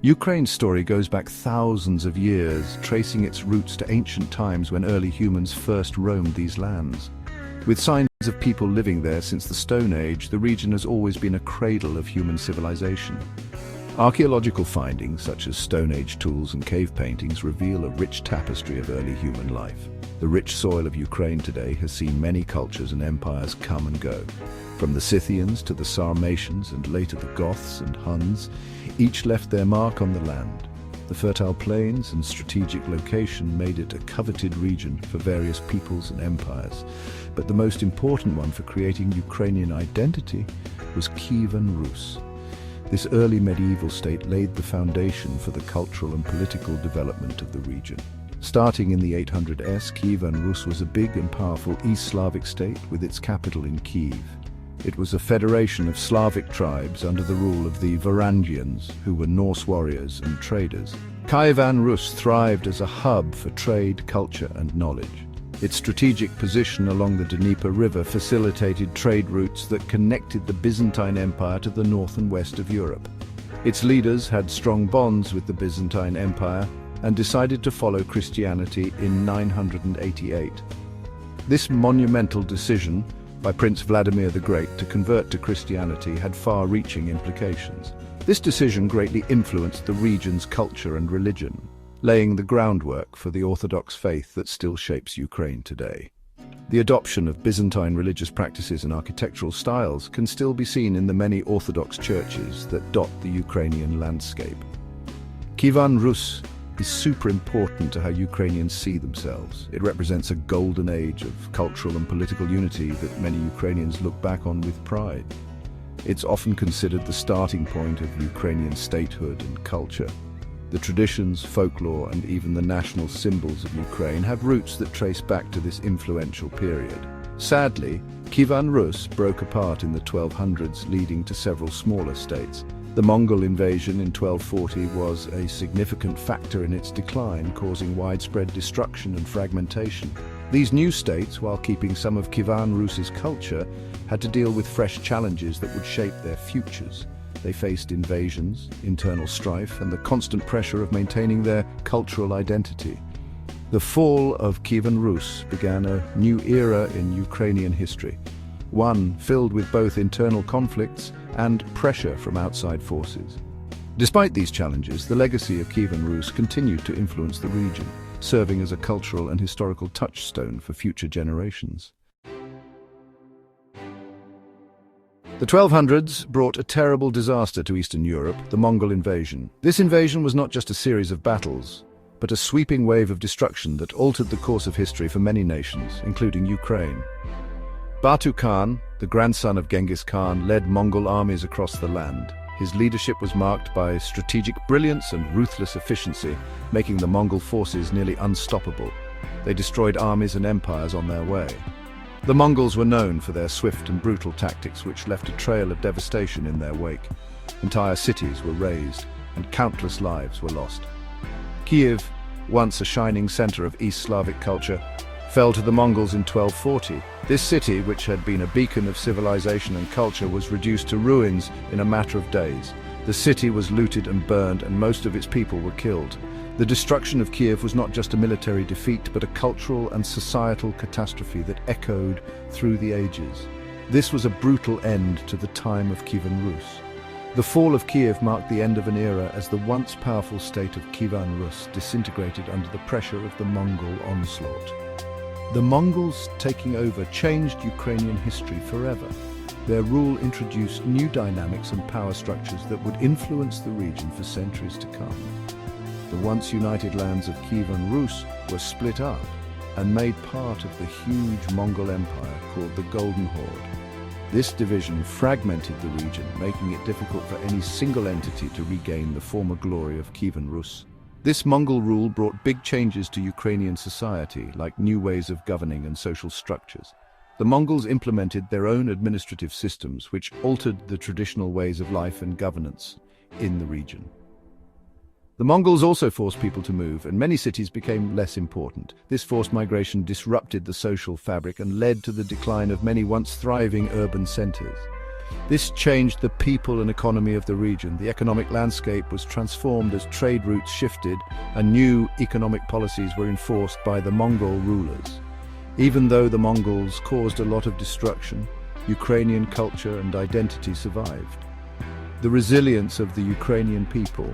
Ukraine's story goes back thousands of years, tracing its roots to ancient times when early humans first roamed these lands. With signs of people living there since the Stone Age, the region has always been a cradle of human civilization. Archaeological findings, such as Stone Age tools and cave paintings, reveal a rich tapestry of early human life. The rich soil of Ukraine today has seen many cultures and empires come and go. From the Scythians to the Sarmatians and later the Goths and Huns, each left their mark on the land. The fertile plains and strategic location made it a coveted region for various peoples and empires. But the most important one for creating Ukrainian identity was Kievan Rus. This early medieval state laid the foundation for the cultural and political development of the region. Starting in the 800s, Kievan Rus was a big and powerful East Slavic state with its capital in Kiev. It was a federation of Slavic tribes under the rule of the Varangians, who were Norse warriors and traders. Kievan Rus thrived as a hub for trade, culture and knowledge. Its strategic position along the Dnieper River facilitated trade routes that connected the Byzantine Empire to the north and west of Europe. Its leaders had strong bonds with the Byzantine Empire and decided to follow Christianity in 988. This monumental decision by Prince Vladimir the Great to convert to Christianity had far-reaching implications. This decision greatly influenced the region's culture and religion, laying the groundwork for the Orthodox faith that still shapes Ukraine today. The adoption of Byzantine religious practices and architectural styles can still be seen in the many Orthodox churches that dot the Ukrainian landscape. Kievan Rus is super important to how Ukrainians see themselves. It represents a golden age of cultural and political unity that many Ukrainians look back on with pride. It's often considered the starting point of Ukrainian statehood and culture. The traditions, folklore, and even the national symbols of Ukraine have roots that trace back to this influential period. Sadly, Kievan Rus broke apart in the 1200s, leading to several smaller states. The Mongol invasion in 1240 was a significant factor in its decline, causing widespread destruction and fragmentation. These new states, while keeping some of Kievan Rus's culture, had to deal with fresh challenges that would shape their futures. They faced invasions, internal strife, and the constant pressure of maintaining their cultural identity. The fall of Kievan Rus began a new era in Ukrainian history, one filled with both internal conflicts and pressure from outside forces. Despite these challenges, the legacy of Kievan Rus continued to influence the region, serving as a cultural and historical touchstone for future generations. The 1200s brought a terrible disaster to Eastern Europe, the Mongol invasion. This invasion was not just a series of battles, but a sweeping wave of destruction that altered the course of history for many nations, including Ukraine. Batu Khan, the grandson of Genghis Khan, led Mongol armies across the land. His leadership was marked by strategic brilliance and ruthless efficiency, making the Mongol forces nearly unstoppable. They destroyed armies and empires on their way. The Mongols were known for their swift and brutal tactics, which left a trail of devastation in their wake. Entire cities were razed, and countless lives were lost. Kiev, once a shining center of East Slavic culture, fell to the Mongols in 1240. This city, which had been a beacon of civilization and culture, was reduced to ruins in a matter of days. The city was looted and burned, and most of its people were killed. The destruction of Kiev was not just a military defeat, but a cultural and societal catastrophe that echoed through the ages. This was a brutal end to the time of Kievan Rus. The fall of Kiev marked the end of an era as the once powerful state of Kievan Rus disintegrated under the pressure of the Mongol onslaught. The Mongols taking over changed Ukrainian history forever. Their rule introduced new dynamics and power structures that would influence the region for centuries to come. The once united lands of Kievan Rus were split up and made part of the huge Mongol Empire called the Golden Horde. This division fragmented the region, making it difficult for any single entity to regain the former glory of Kievan Rus. This Mongol rule brought big changes to Ukrainian society, like new ways of governing and social structures. The Mongols implemented their own administrative systems, which altered the traditional ways of life and governance in the region. The Mongols also forced people to move, and many cities became less important. This forced migration disrupted the social fabric and led to the decline of many once thriving urban centers. This changed the people and economy of the region. The economic landscape was transformed as trade routes shifted and new economic policies were enforced by the Mongol rulers. Even though the Mongols caused a lot of destruction, Ukrainian culture and identity survived. The resilience of the Ukrainian people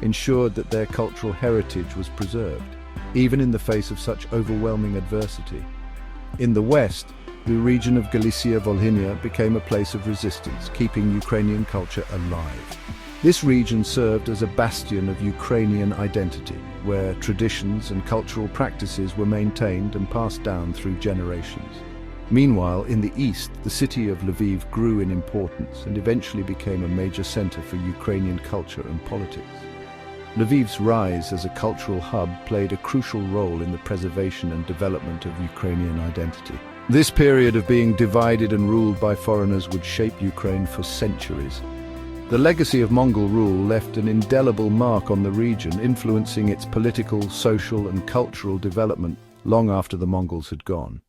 ensured that their cultural heritage was preserved, even in the face of such overwhelming adversity. In the west, the region of Galicia-Volhynia became a place of resistance, keeping Ukrainian culture alive. This region served as a bastion of Ukrainian identity, where traditions and cultural practices were maintained and passed down through generations. Meanwhile, in the east, the city of Lviv grew in importance and eventually became a major center for Ukrainian culture and politics. Lviv's rise as a cultural hub played a crucial role in the preservation and development of Ukrainian identity. This period of being divided and ruled by foreigners would shape Ukraine for centuries. The legacy of Mongol rule left an indelible mark on the region, influencing its political, social, and cultural development long after the Mongols had gone.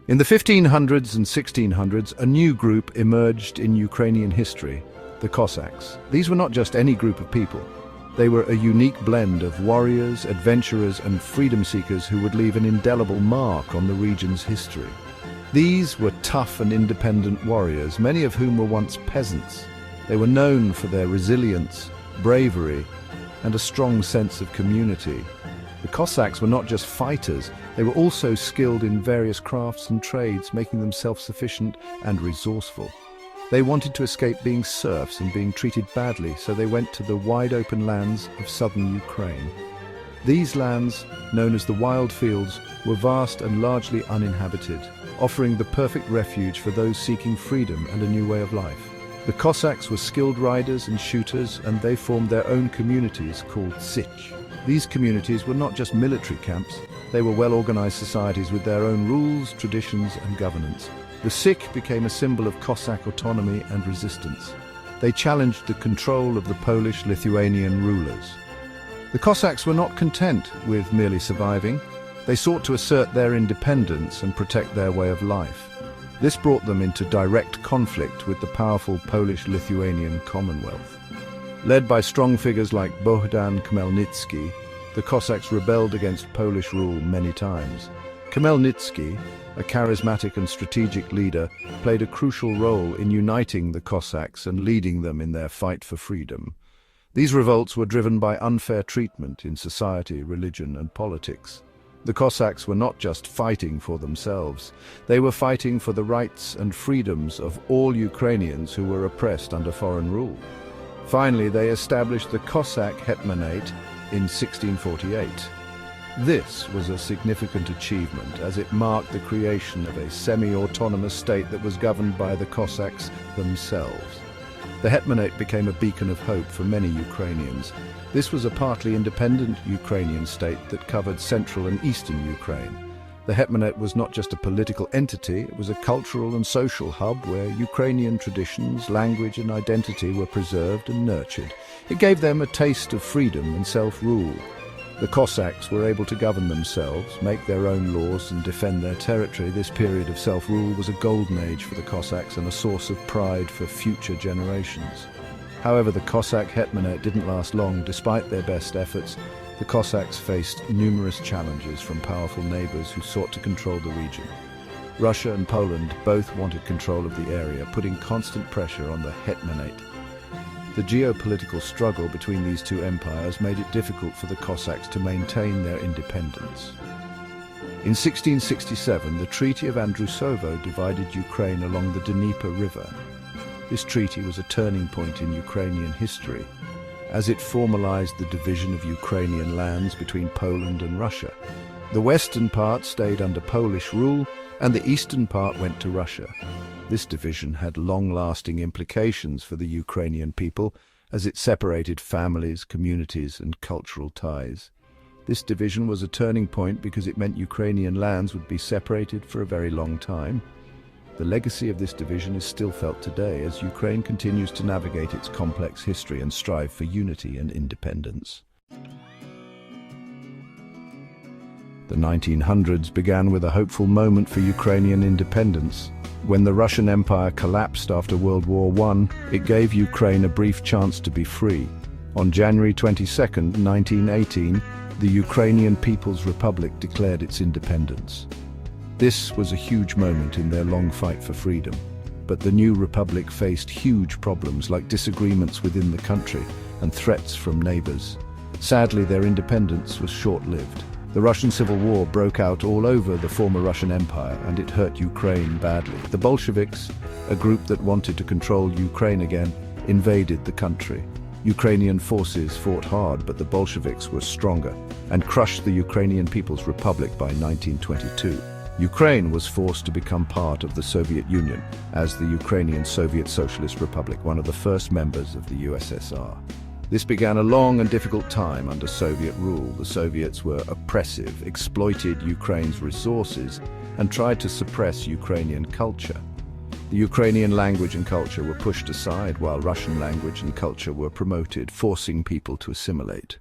In the 1500s and 1600s, a new group emerged in Ukrainian history, the Cossacks. These were not just any group of people. They were a unique blend of warriors, adventurers, and freedom seekers who would leave an indelible mark on the region's history. These were tough and independent warriors, many of whom were once peasants. They were known for their resilience, bravery, and a strong sense of community. The Cossacks were not just fighters, they were also skilled in various crafts and trades, making them self-sufficient and resourceful. They wanted to escape being serfs and being treated badly, so they went to the wide-open lands of southern Ukraine. These lands, known as the Wild Fields, were vast and largely uninhabited, offering the perfect refuge for those seeking freedom and a new way of life. The Cossacks were skilled riders and shooters, and they formed their own communities called Sich. These communities were not just military camps, they were well-organized societies with their own rules, traditions, and governance. The Sich became a symbol of Cossack autonomy and resistance. They challenged the control of the Polish-Lithuanian rulers. The Cossacks were not content with merely surviving. They sought to assert their independence and protect their way of life. This brought them into direct conflict with the powerful Polish-Lithuanian Commonwealth. Led by strong figures like Bohdan Khmelnytsky, the Cossacks rebelled against Polish rule many times. Khmelnytsky, a charismatic and strategic leader, played a crucial role in uniting the Cossacks and leading them in their fight for freedom. These revolts were driven by unfair treatment in society, religion, and politics. The Cossacks were not just fighting for themselves, they were fighting for the rights and freedoms of all Ukrainians who were oppressed under foreign rule. Finally, they established the Cossack Hetmanate in 1648. This was a significant achievement, as it marked the creation of a semi-autonomous state that was governed by the Cossacks themselves. The Hetmanate became a beacon of hope for many Ukrainians. This was a partly independent Ukrainian state that covered central and eastern Ukraine. The Hetmanate was not just a political entity, it was a cultural and social hub where Ukrainian traditions, language and identity were preserved and nurtured. It gave them a taste of freedom and self-rule. The Cossacks were able to govern themselves, make their own laws and defend their territory. This period of self-rule was a golden age for the Cossacks and a source of pride for future generations. However, the Cossack Hetmanate didn't last long. Despite their best efforts, the Cossacks faced numerous challenges from powerful neighbors who sought to control the region. Russia and Poland both wanted control of the area, putting constant pressure on the Hetmanate. The geopolitical struggle between these two empires made it difficult for the Cossacks to maintain their independence. In 1667, the Treaty of Andrusovo divided Ukraine along the Dnieper River. This treaty was a turning point in Ukrainian history, as it formalized the division of Ukrainian lands between Poland and Russia. The western part stayed under Polish rule, and the eastern part went to Russia. This division had long-lasting implications for the Ukrainian people, as it separated families, communities, and cultural ties. This division was a turning point because it meant Ukrainian lands would be separated for a very long time. The legacy of this division is still felt today as Ukraine continues to navigate its complex history and strive for unity and independence. The 1900s began with a hopeful moment for Ukrainian independence. When the Russian Empire collapsed after World War I, it gave Ukraine a brief chance to be free. On January 22, 1918, the Ukrainian People's Republic declared its independence. This was a huge moment in their long fight for freedom. But the new republic faced huge problems like disagreements within the country and threats from neighbors. Sadly, their independence was short-lived. The Russian Civil War broke out all over the former Russian Empire, and it hurt Ukraine badly. The Bolsheviks, a group that wanted to control Ukraine again, invaded the country. Ukrainian forces fought hard, but the Bolsheviks were stronger and crushed the Ukrainian People's Republic by 1922. Ukraine was forced to become part of the Soviet Union as the Ukrainian Soviet Socialist Republic, one of the first members of the USSR. This began a long and difficult time under Soviet rule. The Soviets were oppressive, exploited Ukraine's resources, and tried to suppress Ukrainian culture. The Ukrainian language and culture were pushed aside, while Russian language and culture were promoted, forcing people to assimilate.